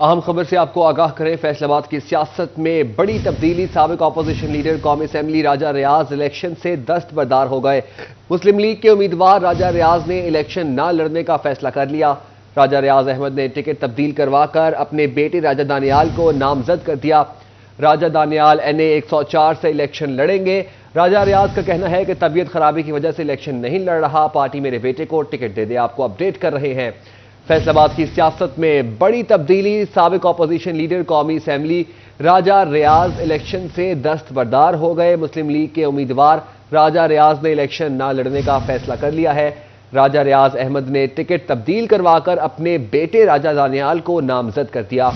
اہم خبر سے آپ کو آگاہ کریں، فیصل آباد کی سیاست میں بڑی تبدیلی۔ سابق اپوزیشن لیڈر قومی اسمبلی راجہ ریاض الیکشن سے دستبردار ہو گئے۔ مسلم لیگ کے امیدوار راجہ ریاض نے الیکشن نہ لڑنے کا فیصلہ کر لیا۔ راجہ ریاض احمد نے ٹکٹ تبدیل کروا کر اپنے بیٹے راجہ دانیال کو نامزد کر دیا۔ راجہ دانیال NA 104 سے الیکشن لڑیں گے۔ راجہ ریاض کا کہنا ہے کہ طبیعت خرابی کی وجہ سے الیکشن نہیں لڑ رہا، پارٹی میرے بیٹے کو ٹکٹ دے دے۔ آپ کو اپڈیٹ کر رہے ہیں۔ فیصل آباد کی سیاست میں بڑی تبدیلی۔ سابق اپوزیشن لیڈر قومی اسمبلی راجہ ریاض الیکشن سے دستبردار ہو گئے۔ مسلم لیگ کے امیدوار راجہ ریاض نے الیکشن نہ لڑنے کا فیصلہ کر لیا ہے۔ راجہ ریاض احمد نے ٹکٹ تبدیل کروا کر اپنے بیٹے راجہ دانیال کو نامزد کر دیا۔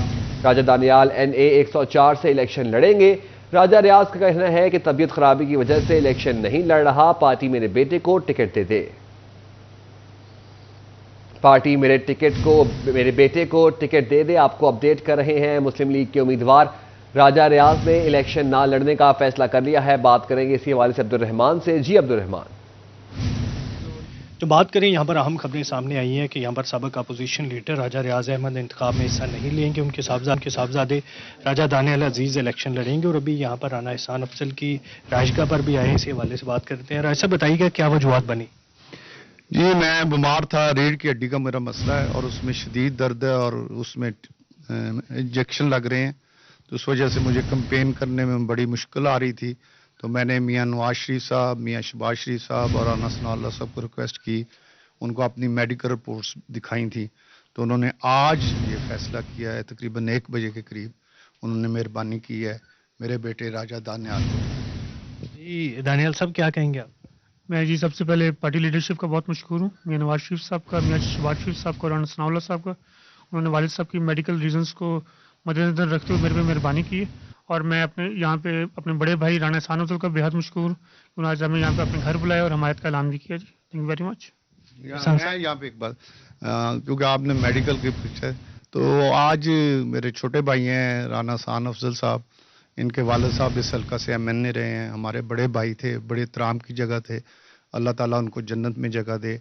راجہ دانیال NA 104 سے الیکشن لڑیں گے۔ راجہ ریاض کا کہنا ہے کہ طبیعت خرابی کی وجہ سے الیکشن نہیں لڑ رہا، پارٹی میرے بیٹے کو ٹکٹ دے دے۔ پارٹی میرے بیٹے کو ٹکٹ دے دے۔ آپ کو اپڈیٹ کر رہے ہیں۔ مسلم لیگ کے امیدوار راجہ ریاض نے الیکشن نہ لڑنے کا فیصلہ کر لیا ہے۔ بات کریں گے اسی حوالے سے عبدالرحمان سے۔ جی عبدالرحمان، تو بات کریں، یہاں پر اہم خبریں سامنے آئی ہیں کہ یہاں پر سابق اپوزیشن لیڈر راجہ ریاض احمد انتخاب میں حصہ نہیں لیں گے۔ ان کے صاحبزادے راجہ دانیال عزیز الیکشن لڑیں گے، اور ابھی یہاں پر رانا احسان افضل کی رہائش گاہ پر بھی آئے ہیں، اسی حوالے سے بات کرتے ہیں۔ راجہ صاحب بتائیے گا کیا وجوہات بنی؟ جی، میں بیمار تھا، ریڑھ کی ہڈی کا میرا مسئلہ ہے اور اس میں شدید درد ہے اور اس میں انجیکشن لگ رہے ہیں، تو اس وجہ سے مجھے کمپین کرنے میں بڑی مشکل آ رہی تھی۔ تو میں نے میاں نواز شریف صاحب، میاں شہباز شریف صاحب اور رانا ثناء اللہ صاحب کو ریکویسٹ کی، ان کو اپنی میڈیکل رپورٹس دکھائی تھیں، تو انہوں نے آج یہ فیصلہ کیا ہے، تقریباً 1 بجے کے قریب انہوں نے مہربانی کی ہے میرے بیٹے راجہ دانیال کو۔ جی دانیال صاحب کیا کہیں گے آپ؟ میں جی سب سے پہلے پارٹی لیڈرشپ کا بہت مشکور ہوں، میاں نواز شریف صاحب کا، میاں شہباز شریف صاحب کا، رانا ثناء اللہ صاحب کا۔ انہوں نے والد صاحب کی میڈیکل ریزنس کو مد نظر رکھتے ہوئے میرے پہ مہربانی کی ہے، اور میں یہاں پہ اپنے بڑے بھائی رانا احسان افضل کا بہت مشکور ہوں، انہوں نے آج ہمیں یہاں پہ اپنے گھر بلایا اور حمایت کا اعلان بھی کیا۔ جی تھینک یو ویری مچ۔ یہاں پہ ایک بات، کیونکہ آپ نے میڈیکل کی پوچھا ہے، تو آج میرے چھوٹے بھائی ہیں رانا احسان افضل صاحب، ان کے والد صاحب اس حلقہ سے MNA رہے ہیں، ہمارے بڑے بھائی تھے، بڑے احترام کی جگہ تھے، اللہ تعالیٰ ان کو جنت میں جگہ دے۔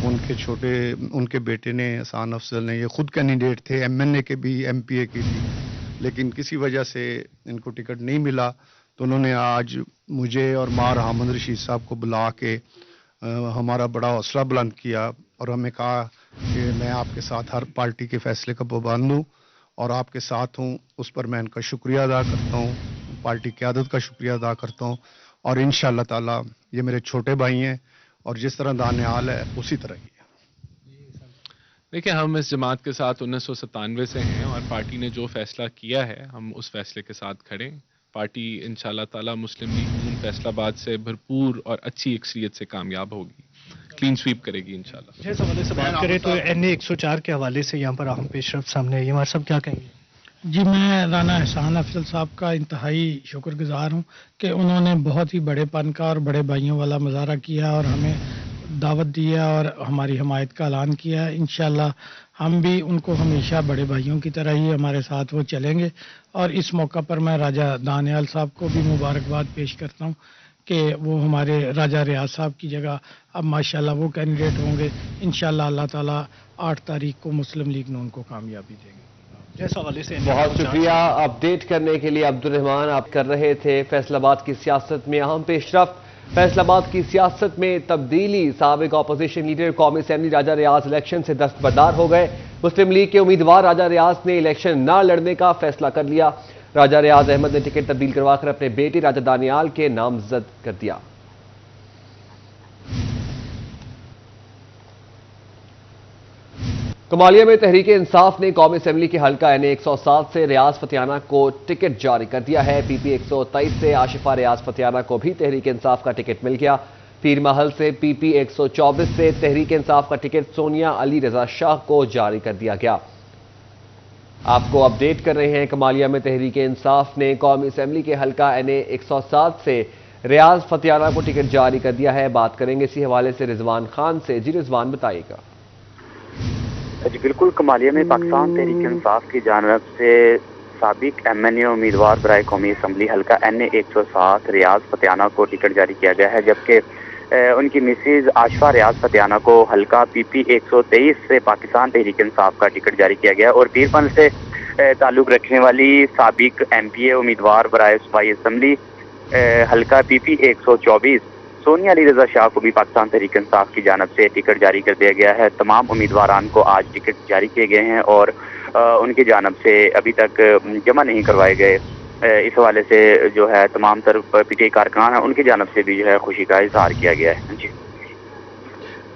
ان کے بیٹے نے، احسان افضل نے، یہ خود کینڈیڈیٹ تھے MNA کے بھی، MPA کے بھی، لیکن کسی وجہ سے ان کو ٹکٹ نہیں ملا، تو انہوں نے آج مجھے اور ماں حامد رشید صاحب کو بلا کے ہمارا بڑا حوصلہ بلند کیا، اور ہمیں کہا کہ میں آپ کے ساتھ ہر پارٹی کے فیصلے کا پابند ہوں اور آپ کے ساتھ ہوں۔ اس پر میں ان کا شکریہ ادا کرتا ہوں، پارٹی قیادت کا شکریہ ادا کرتا ہوں، اور انشاءاللہ تعالی یہ میرے چھوٹے بھائی ہیں اور جس طرح دانیال ہے اسی طرح ہی ہے۔ دیکھیں، ہم اس جماعت کے ساتھ 1997 سے ہیں، اور پارٹی نے جو فیصلہ کیا ہے ہم اس فیصلے کے ساتھ کھڑے ہیں۔ پارٹی انشاءاللہ تعالی مسلم لیگ فیصل آباد سے بھرپور اور اچھی اکثریت سے کامیاب ہوگی، کلین سویپ کرے گی انشاءاللہ۔ اس حوالے سے بات کریں تو NA 104 کے حوالے سے یہاں پر اہم پیش رفت سامنے آئی ہے، ہمارے صاحب کیا کہیں گے؟ جی، میں رانا احسان افضل صاحب کا انتہائی شکر گزار ہوں کہ انہوں نے بہت ہی بڑے پن کا اور بڑے بھائیوں والا مظاہرہ کیا اور ہمیں دعوت دی ہے اور ہماری حمایت کا اعلان کیا ہے۔ انشاءاللہ ہم بھی ان کو ہمیشہ بڑے بھائیوں کی طرح ہی ہمارے ساتھ وہ چلیں گے، اور اس موقع پر میں راجہ دانیال صاحب کو بھی مبارکباد پیش کرتا ہوں کہ وہ ہمارے راجہ ریاض صاحب کی جگہ اب ماشاءاللہ وہ کینڈیڈیٹ ہوں گے۔ انشاءاللہ اللہ تعالیٰ 8 تاریخ کو مسلم لیگ نے ان کو کامیابی دے گی۔ جس حوالے سے بہت شکریہ اپڈیٹ کرنے کے لیے عبدالرحمان۔ آپ کر رہے تھے فیصل آباد کی سیاست میں اہم پیش رفت۔ فیصل آباد کی سیاست میں تبدیلی۔ سابق اپوزیشن لیڈر قومی اسمبلی راجہ ریاض الیکشن سے دستبردار ہو گئے۔ مسلم لیگ کے امیدوار راجہ ریاض نے الیکشن نہ لڑنے کا فیصلہ کر لیا۔ راجہ ریاض احمد نے ٹکٹ تبدیل کروا کر اپنے بیٹے راجہ دانیال کے نامزد کر دیا۔ کمالیہ میں تحریک انصاف نے قومی اسمبلی کے حلقہ NA 107 سے ریاض فتیانہ کو ٹکٹ جاری کر دیا ہے۔ PP 123 سے آشفہ ریاض فتیانہ کو بھی تحریک انصاف کا ٹکٹ مل گیا۔ پیر محل سے PP 124 سے تحریک انصاف کا ٹکٹ سونیا علی رضا شاہ کو جاری کر دیا گیا۔ آپ کو اپڈیٹ کر رہے ہیں، کمالیہ میں تحریک انصاف نے قومی اسمبلی کے حلقہ NA 107 سے ریاض فتیانہ کو ٹکٹ جاری کر دیا ہے۔ بات کریں گے اسی حوالے سے رضوان خان سے۔ جی رضوان بتائیے گا۔ جی بالکل، کمالیہ میں پاکستان تحریک انصاف کی جانب سے سابق MNA امیدوار برائے قومی اسمبلی حلقہ NA 107 ریاض فتیانہ کو ٹکٹ جاری کیا گیا ہے، جبکہ ان کی مسز آشفہ ریاض فتیانہ کو حلقہ PP 123 سے پاکستان تحریک انصاف کا ٹکٹ جاری کیا گیا، اور پیر پن سے تعلق رکھنے والی سابق MP امیدوار برائے صوبائی اسمبلی حلقہ PP 124 سونیا علی رضا شاہ کو بھی پاکستان تحریک انصاف کی جانب سے ٹکٹ جاری کر دیا گیا ہے۔ تمام امیدواران کو آج ٹکٹ جاری کیے گئے ہیں اور ان کی جانب سے ابھی تک جمع نہیں کروائے گئے۔ اس حوالے سے جو ہے تمام تر PTI کارکنان ہیں ان کی جانب سے بھی جو ہے خوشی کا اظہار کیا گیا ہے۔ جی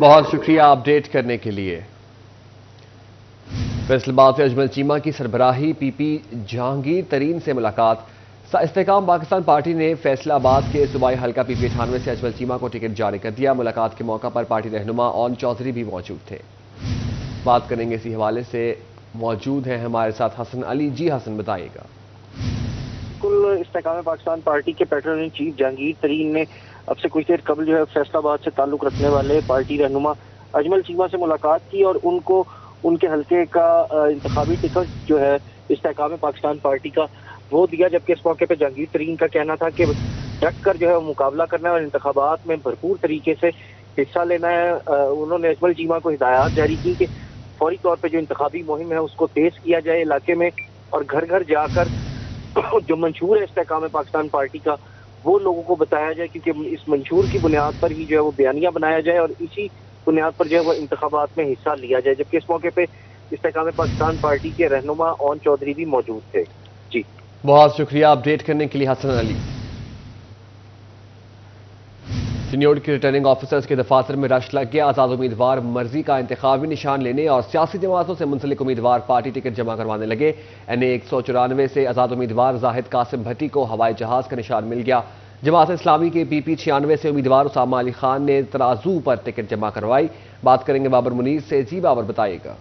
بہت شکریہ اپڈیٹ کرنے کے لیے۔ فیصل آباد سے اجمل چیمہ کی سربراہی PP جہانگیر ترین سے ملاقات۔ استحکام پاکستان پارٹی نے فیصل آباد کے صوبائی حلقہ PP 98 سے اجمل چیمہ کو ٹکٹ جاری کر دیا۔ ملاقات کے موقع پر پارٹی رہنما اون چودھری بھی موجود تھے۔ بات کریں گے اسی حوالے سے، موجود ہیں ہمارے ساتھ حسن علی۔ جی حسن، بتائیے گا۔ بالکل، استحکام پاکستان پارٹی کے پیٹرن چیف جہانگیر ترین نے اب سے کچھ دیر قبل جو ہے فیصل آباد سے تعلق رکھنے والے پارٹی رہنما اجمل چیمہ سے ملاقات کی اور ان کو ان کے حلقے کا انتخابی ٹکٹ جو ہے استحکام پاکستان پارٹی کا وہ دیا، جبکہ اس موقع پہ جہانگیر ترین کا کہنا تھا کہ ڈٹ کر جو ہے مقابلہ کرنا ہے اور انتخابات میں بھرپور طریقے سے حصہ لینا ہے۔ انہوں نے اجمل چیمہ کو ہدایات جاری کی کہ فوری طور پہ جو انتخابی مہم ہے اس کو تیز کیا جائے علاقے میں، اور گھر گھر جا کر جو منشور ہے استحکام پاکستان پارٹی کا وہ لوگوں کو بتایا جائے، کیونکہ اس منشور کی بنیاد پر ہی جو ہے وہ بیانیہ بنایا جائے اور اسی بنیاد پر جو ہے وہ انتخابات میں حصہ لیا جائے، جبکہ اس موقع پہ استحکام پاکستان پارٹی کے رہنما اون چودھری بھی موجود تھے۔ جی بہت شکریہ اپڈیٹ کرنے کے لیے Hasan Ali. Seniority returning officers کے دفاتر میں رش لگ گیا۔ آزاد امیدوار مرضی کا انتخابی نشان لینے اور سیاسی جماعتوں سے منسلک امیدوار پارٹی ٹکٹ جمع کروانے لگے۔ NA 194 سے آزاد امیدوار زاہد قاسم بھٹی کو ہوائی جہاز کا نشان مل گیا۔ جماعت اسلامی کے PP 96 سے امیدوار اسامہ علی خان نے ترازو پر ٹکٹ جمع کروائی۔ بات کریں گے بابر منیر سے۔ جی بابر، بتائیے گا۔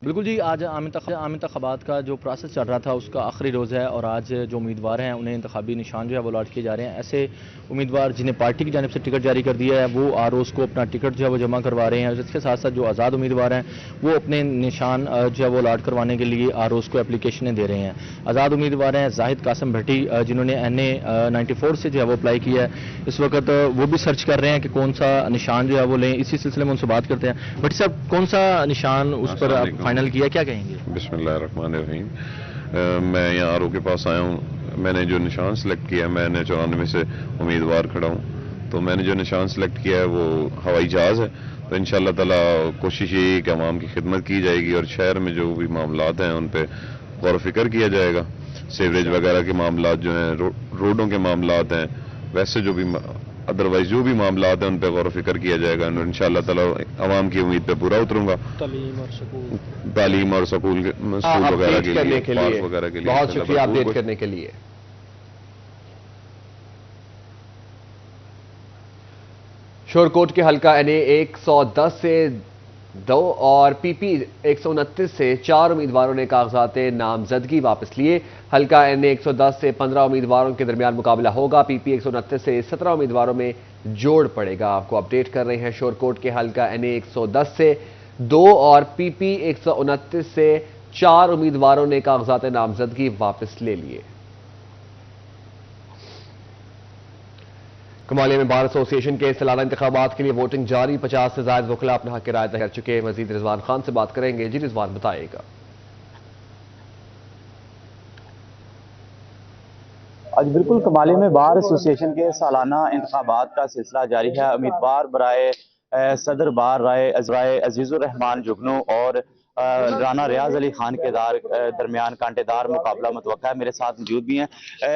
بالکل جی، آج عام انتخابات کا جو پروسیس چل رہا تھا اس کا آخری روز ہے اور آج جو امیدوار ہیں انہیں انتخابی نشان جو ہے وہ الاٹ کیے جا رہے ہیں۔ ایسے امیدوار جنہیں پارٹی کی جانب سے ٹکٹ جاری کر دیا ہے وہ ROs کو اپنا ٹکٹ جو ہے وہ جمع کروا رہے ہیں، اور اس کے ساتھ ساتھ جو آزاد امیدوار ہیں وہ اپنے نشان جو ہے وہ الاٹ کروانے کے لیے ROs کو اپلیکیشنیں دے رہے ہیں۔ آزاد امیدوار ہیں زاہد قاسم بھٹی، جنہوں نے NA 94 سے جو ہے وہ اپلائی کیا ہے۔ اس وقت وہ بھی سرچ کر رہے ہیں کہ کون سا نشان جو ہے وہ لیں۔ اسی سلسلے میں ان سے بات کرتے ہیں۔ بھٹی صاحب، کون سا نشان اس پر فائنل کیا، کیا کہیں گے؟ بسم اللہ الرحمن الرحیم۔ میں یہاں RO کے پاس آیا ہوں۔ میں نے جو نشان سلیکٹ کیا ہے، میں NA 94 سے امیدوار کھڑا ہوں، تو میں نے جو نشان سلیکٹ کیا ہے وہ ہوائی جہاز ہے۔ تو انشاءاللہ تعالیٰ کوشش یہی ہے کہ عوام کی خدمت کی جائے گی اور شہر میں جو بھی معاملات ہیں ان پہ غور و فکر کیا جائے گا۔ سیوریج وغیرہ کے معاملات جو ہیں، روڈوں کے معاملات ہیں، ویسے جو بھی ادروائز جو بھی معاملات ہیں ان پہ غور و فکر کیا جائے گا، اور انشاءاللہ تعالیٰ عوام کی امید پہ پورا اتروں گا۔ تعلیم اور سکول وغیرہ کے لیے، پارک وغیرہ کے لیے۔ بہت شکریہ اپڈیٹ کرنے کے لیے۔ شورکوٹ کے حلقہ NA 110 سے 2 اور PP 129 سے 4 امیدواروں نے کاغذات نامزدگی واپس لیے۔ حلقہ NA 110 سے 15 امیدواروں کے درمیان مقابلہ ہوگا۔ PP 129 سے 17 امیدواروں میں جوڑ پڑے گا۔ آپ کو اپڈیٹ کر رہے ہیں شورکوٹ کے حلقہ NA 110 سے 2 اور PP 129 سے 4 امیدواروں نے کاغذات نامزدگی واپس لے لیے۔ کمالیہ میں بار ایسوسی ایشن کے سالانہ انتخابات کے لیے ووٹنگ جاری۔ 50 سے زائد وکلاء اپنا حق رائے دے کر چکے۔ مزید رضوان خان سے بات کریں گے۔ جی رضوان، بتائیے گا۔ آج بالکل کمالیہ میں بار ایسوسی ایشن کے سالانہ انتخابات کا سلسلہ جاری ہے۔ امیدوار برائے صدر بار رائے عزیز الرحمان جگنو اور رانا ریاض علی خان کے درمیان کانٹے دار مقابلہ متوقع ہے۔ میرے ساتھ موجود بھی ہیں۔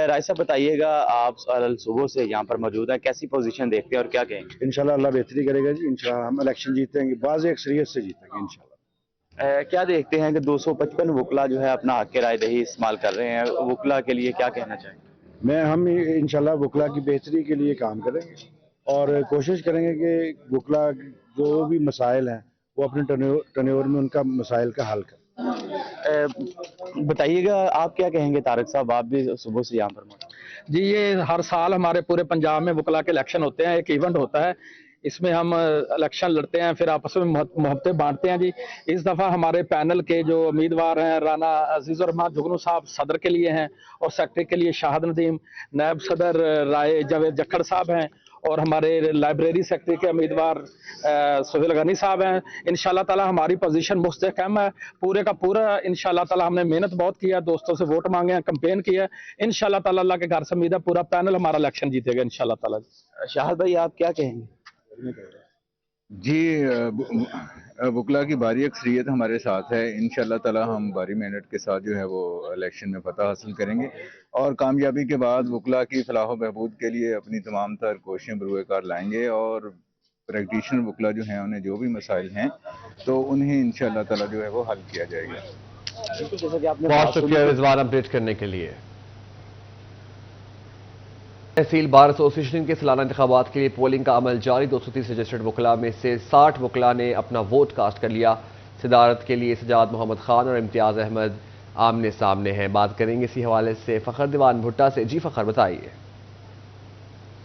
رائے صاحب، بتائیے گا، آپ صبح سے یہاں پر موجود ہیں، کیسی پوزیشن دیکھتے ہیں اور کیا کہیں گے؟ انشاءاللہ اللہ بہتری کرے گا جی، انشاءاللہ ہم الیکشن جیتیں گے، بعض اکثریت سے جیتیں گے انشاءاللہ۔ کیا دیکھتے ہیں کہ 255 وکلاء جو ہے اپنا حق رائے دہی استعمال کر رہے ہیں، وکلاء کے لیے کیا کہنا چاہیں گے؟ ہم انشاءاللہ وکلاء کی بہتری کے لیے کام کریں گے اور کوشش کریں گے کہ وکلاء جو بھی مسائل ہیں وہ اپنے ٹرنیور میں ان کا مسائل کا حل کریں۔ بتائیے گا، آپ کیا کہیں گے؟ طارق صاحب، آپ بھی صبح سے یہاں پر موجود۔ جی، یہ ہر سال ہمارے پورے پنجاب میں وکلاء کے الیکشن ہوتے ہیں، ایک ایونٹ ہوتا ہے، اس میں ہم الیکشن لڑتے ہیں، پھر آپس میں محبتیں بانٹتے ہیں۔ جی، اس دفعہ ہمارے پینل کے جو امیدوار ہیں، رانا عزیز الرحمان جگنو صاحب صدر کے لیے ہیں اور سیکرٹری کے لیے شاہد ندیم، نائب صدر رائے جاوید جکھڑ صاحب ہیں اور ہمارے لائبریری سیکٹری کے امیدوار سہیل غنی صاحب ہیں. انشاءاللہ تعالی ہماری پوزیشن مستحکم ہے. پورے کا پورا انشاءاللہ تعالی ہم نے محنت بہت کیا, دوستوں سے ووٹ مانگے ہیں, کمپین کی ہے. انشاءاللہ تعالی اللہ کے گھر سے امید ہے پورا پینل ہمارا الیکشن جیتے گا انشاءاللہ تعالی. شاہد بھائی آپ کیا کہیں گے؟ جی وکلا کی بھاری اکثریت ہمارے ساتھ ہے. انشاءاللہ تعالی ہم بھاری محنت کے ساتھ جو ہے وہ الیکشن میں فتح حاصل کریں گے اور کامیابی کے بعد وکلا کی فلاح و بہبود کے لیے اپنی تمام تر کوششیں بروئے کار لائیں گے اور پریکٹیشنر وکلا جو ہیں انہیں جو بھی مسائل ہیں تو انہیں انشاءاللہ تعالی جو ہے وہ حل کیا جائے گا. بہت شکریہ رضوان اپڈیٹ کرنے کے لیے. تحصیل بار ایسوسی کے سالانہ انتخابات کے لیے پولنگ کا عمل جاری. 230 رجسٹرڈ وکلاء میں سے 60 وکلاء نے اپنا ووٹ کاسٹ کر لیا. صدارت کے لیے سجاد محمد خان اور امتیاز احمد آمنے سامنے ہیں. بات کریں گے اسی حوالے سے فخر دیوان بھٹا سے. جی فخر بتائیے.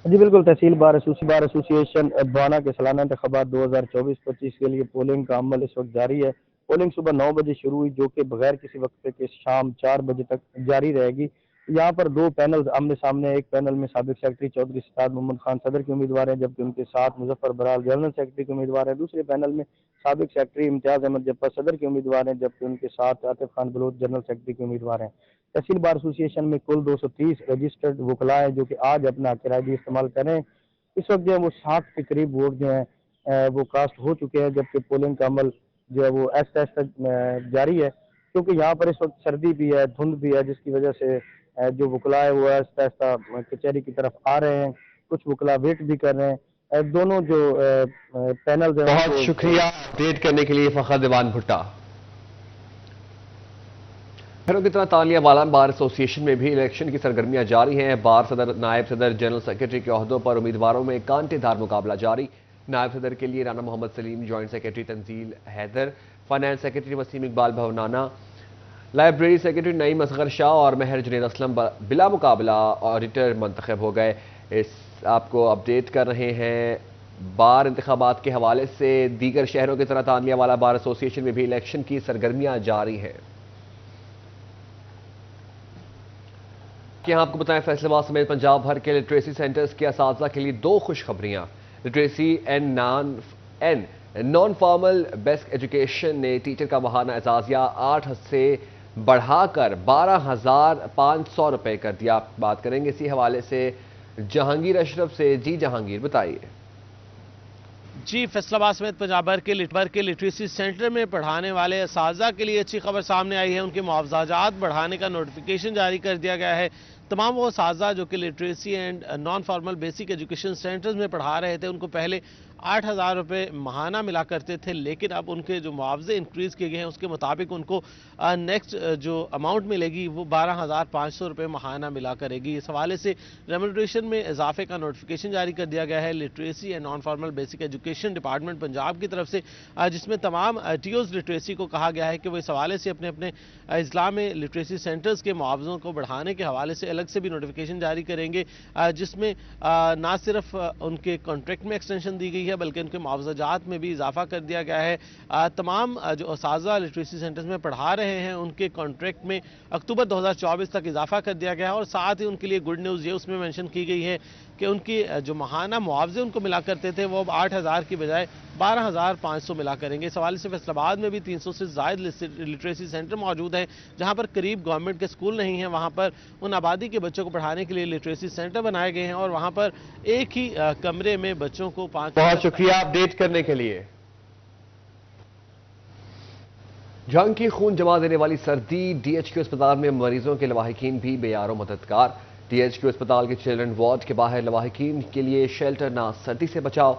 جی بالکل, تحصیل بار ایسوسی ایشن بوانا کے سالانہ انتخابات 2024-25 کے لیے پولنگ کا عمل اس وقت جاری ہے. پولنگ صبح 9 بجے شروع ہوئی جو کہ بغیر کسی وقفے کے شام 4 بجے تک جاری رہے گی. یہاں پر 2 پینل آمنے سامنے. ایک پینل میں سابق سیکرٹری چودھری سجاد محمد خان صدر کے امیدوار ہیں جبکہ ان کے ساتھ مظفر برال جنرل سیکرٹری کے امیدوار ہیں. دوسرے پینل میں سابق سیکرٹری امتیاز احمد جپا صدر کے امیدوار ہیں جبکہ ان کے ساتھ عاطف خان بلوچ جنرل سیکرٹری کے امیدوار ہیں. تحصیل بار ایسوسی ایشن میں کل 230 رجسٹرڈ وکلاء ہیں جو کہ آج اپنا حق رائے استعمال کریں. اس وقت جو ہے وہ 60 کے قریب ووٹ جو ہیں وہ کاسٹ ہو چکے ہیں جبکہ پولنگ کا عمل جو ہے وہ ایسا جاری ہے کیونکہ یہاں پر اس وقت سردی بھی ہے, دھند بھی ہے, جس کی وجہ سے جو وکلاء ہے وہ آہستہ آہستہ کچہری کی طرف آ رہے ہیں. کچھ وکلاء ویٹ بھی کر رہے ہیں. دونوں جو پینل ہیں. بہت شکریہ اپڈیٹ کرنے کے لیے فخر دیوان بھٹا. خیروں کی طرح تانیہ والا بار ایسوسی ایشن میں بھی الیکشن کی سرگرمیاں جاری ہیں. بار صدر, نائب صدر, جنرل سیکرٹری کے عہدوں پر امیدواروں میں کانٹے دار مقابلہ جاری. نائب صدر کے لیے Rana Muhammad Saleem, joint secretary Tanzeel Haider, finance secretary Waseem Iqbal Bhunana, library secretary Naeem Asghar Shah اور مہر جنید اسلم بلا مقابلہ آڈیٹر منتخب ہو گئے. آپ کو اپڈیٹ کر رہے ہیں بار انتخابات کے حوالے سے. دیگر شہروں کی طرح تانیہ والا بار ایسوسی ایشن میں بھی الیکشن کی سرگرمیاں جاری ہیں. یہاں آپ کو بتائیں فیصل آباد سمیت پنجاب بھر کے لٹریسی سینٹرز کے اساتذہ کے لیے 2 خوشخبریاں. Literacy non formal basic education نے ٹیچر کا ماہانہ اعزازیہ 8 سے بڑھا کر 12,500 روپے کر دیا. بات کریں گے اسی حوالے سے جہانگیر اشرف سے. جی جہانگیر بتائیے. جی فیصل آباد سمیت پنجاب بھر کے لٹریسی سینٹر میں پڑھانے والے اساتذہ کے لیے اچھی خبر سامنے آئی ہے. ان کے معاوضہ جات بڑھانے کا نوٹیفیکیشن جاری کر دیا گیا ہے. تمام وہ اساتذہ جو کہ literacy and non formal basic education centres میں پڑھا رہے تھے ان کو پہلے 8,000 روپے ماہانہ ملا کرتے تھے, لیکن اب ان کے جو معاوضے انکریز کیے گئے ہیں اس کے مطابق ان کو نیکسٹ جو اماؤنٹ ملے گی وہ 12,500 روپے ماہانہ ملا کرے گی. اس حوالے سے ریمونریشن میں اضافے کا نوٹیفیکیشن جاری کر دیا گیا ہے literacy and non formal basic education department Punjab کی طرف سے, جس میں تمام ٹی اوز لٹریسی کو کہا گیا ہے کہ وہ اس حوالے سے اپنے اضلاع میں لٹریسی سینٹرز کے معاوضوں کو بڑھانے کے حوالے سے الگ سے بھی نوٹیفیکیشن جاری کریں گے, جس میں نہ صرف ان کے کانٹریکٹ میں ایکسٹینشن دی گئی ہے بلکہ ان کے معاوضہ جات میں بھی اضافہ کر دیا گیا ہے. تمام جو اساتذہ لٹریسی سینٹرز میں پڑھا رہے ہیں ان کے کانٹریکٹ میں اکتوبر 2024 تک اضافہ کر دیا گیا ہے, اور ساتھ ہی ان کے لیے گڈ نیوز یہ اس میں مینشن کی گئی ہے کہ ان کی جو ماہانہ معاوضے ان کو ملا کرتے تھے وہ اب 8,000 کی بجائے 12,500 ملا کریں گے. اس حوالے سے فیصل آباد میں بھی 300 سے زائد لٹریسی سینٹر موجود ہیں جہاں پر قریب گورنمنٹ کے سکول نہیں ہیں. وہاں پر ان آبادی کے بچوں کو پڑھانے کے لیے لٹریسی سینٹر بنائے گئے ہیں اور وہاں پر ایک ہی کمرے میں بچوں کو 5. بہت شکریہ اپڈیٹ کرنے کے لیے. جنگ کی خون جما دینے والی سردی. ڈی ایچ کیو اسپتال میں مریضوں کے لواحقین بھی بے یار و مددگار. ڈی ایچ کیو اسپتال کے چلڈرن وارڈ کے باہر لواحقین کے لیے شیلٹر نہ سردی سے بچاؤ.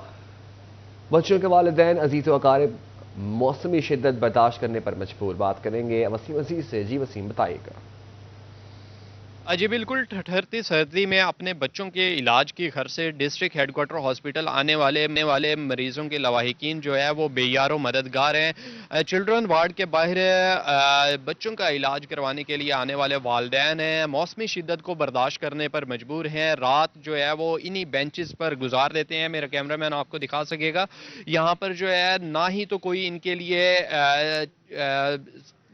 بچوں کے والدین عزیز و اقارب موسمی شدت برداشت کرنے پر مجبور. بات کریں گے وسیم عزیز سے. جی وسیم بتائیے گا. جی بالکل, ٹھٹھرتی سردی میں اپنے بچوں کے علاج کی گھر سے ڈسٹرکٹ ہیڈ کوارٹر ہاسپٹل آنے والے مریضوں کے لواحقین جو ہے وہ بے یار و مددگار ہیں. چلڈرن وارڈ کے باہر بچوں کا علاج کروانے کے لیے آنے والے والدین ہیں موسمی شدت کو برداشت کرنے پر مجبور ہیں. رات جو ہے وہ انہی بینچز پر گزار دیتے ہیں. میرا کیمرہ مین آپ کو دکھا سکے گا. یہاں پر جو ہے نہ ہی تو کوئی ان کے لیے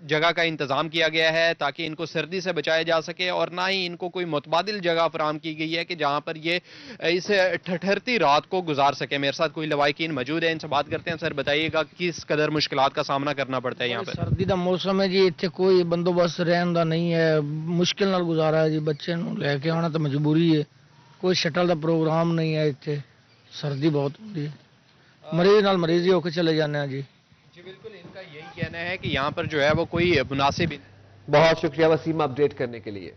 جگہ کا انتظام کیا گیا ہے تاکہ ان کو سردی سے بچایا جا سکے، اور نہ ہی ان کو کوئی متبادل جگہ فراہم کی گئی ہے کہ جہاں پر یہ اس ٹھٹھرتی رات کو گزار سکے۔ میرے ساتھ کوئی لواحقین موجود ہیں، ان سے بات کرتے ہیں۔ سر بتائیے گا کس قدر مشکلات کا سامنا کرنا پڑتا ہے یہاں پر؟ سردی کا موسم ہے جی، اتنے کوئی بندوبست رہن دا نہیں ہے، مشکل نال گزارا ہے جی، بچے نوں لے کے آنا تو مجبوری ہے، کوئی شٹل دا پروگرام نہیں ہے، اتنے سردی بہت ہوتی ہے، مریض نال مریض ہی ہو کے چلے جانے ہیں جی۔ جی بالکل، ان کا یہی کہنا ہے کہ یہاں پر جو ہے وہ کوئی مناسب بہت شکریہ وسیم اپڈیٹ کرنے کے لیے۔